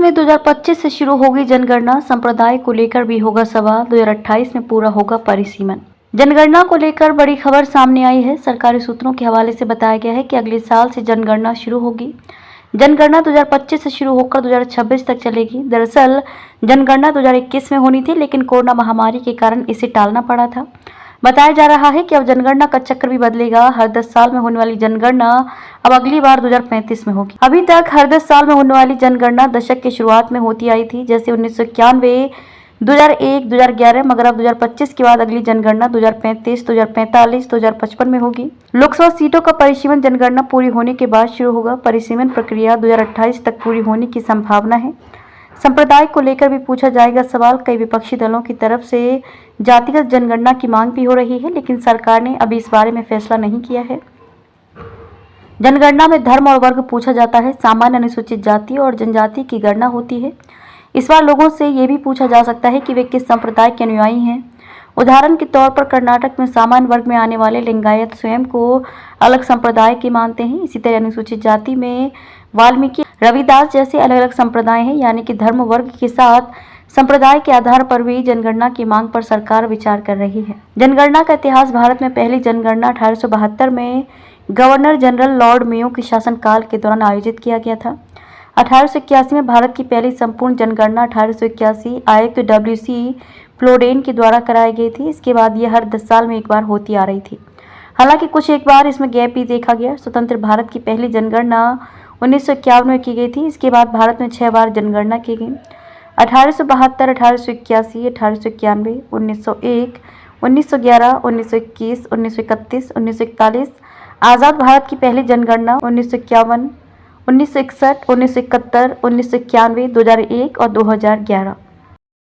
में 2025 से शुरू होगी जनगणना, संप्रदाय को लेकर भी होगा सवाल, 2028 में पूरा होगा परिसीमन। जनगणना को लेकर बड़ी खबर सामने आई है। सरकारी सूत्रों के हवाले से बताया गया है कि अगले साल से जनगणना शुरू होगी। जनगणना 2025 से शुरू होकर 2026 तक चलेगी। दरअसल जनगणना 2021 में होनी थी, लेकिन कोरोना महामारी के कारण इसे टालना पड़ा था। बताया जा रहा है कि अब जनगणना का चक्र भी बदलेगा। हर 10 साल में होने वाली जनगणना अब अगली बार 2035 में होगी। अभी तक हर 10 साल में होने वाली जनगणना दशक की शुरुआत में होती आई थी, जैसे 1991, 2001, 2011, मगर अब 2025 के बाद अगली जनगणना 2035, 2045, 2055 में होगी। लोकसभा सीटों का परिसीमन जनगणना पूरी होने के बाद शुरू होगा। परिसीमन प्रक्रिया 2028 तक पूरी होने की संभावना है। संप्रदाय को लेकर भी पूछा जाएगा सवाल। कई विपक्षी दलों की तरफ से जातिगत जनगणना की मांग भी हो रही है, लेकिन सरकार ने अभी इस बारे में फैसला नहीं किया है। जनगणना में धर्म और वर्ग पूछा जाता है। सामान्य, अनुसूचित जाति और जनजाति की गणना होती है। इस बार लोगों से ये भी पूछा जा सकता है कि वे किस संप्रदाय के अनुयायी हैं। उदाहरण के तौर पर कर्नाटक में सामान्य वर्ग में आने वाले लिंगायत स्वयं को अलग संप्रदाय के मानते हैं। इसी तरह अनुसूचित जाति में वाल्मीकि, रविदास जैसे अलग अलग संप्रदाय हैं। यानी कि धर्म, वर्ग के साथ संप्रदाय के आधार पर भी जनगणना की मांग पर सरकार विचार कर रही है। जनगणना का इतिहास। भारत में पहली जनगणना 1872 में गवर्नर जनरल लॉर्ड मेयो के शासनकाल के दौरान आयोजित किया गया था। 1881 में भारत की पहली संपूर्ण जनगणना 1881 आयुक्त WC प्लोडेन के द्वारा कराई गई थी। इसके बाद यह हर 10 साल में एक बार होती आ रही थी। हालांकि कुछ एक बार इसमें गैप भी देखा गया। स्वतंत्र भारत की पहली जनगणना 1951 में की गई थी। इसके बाद भारत में 6 बार जनगणना की गई। 1872, 1881, 1891, 1901, 1911, 1921, 1931, 1941। आज़ाद भारत की पहली जनगणना 1951, 1961, 1971, 1991, 2001 और 2011।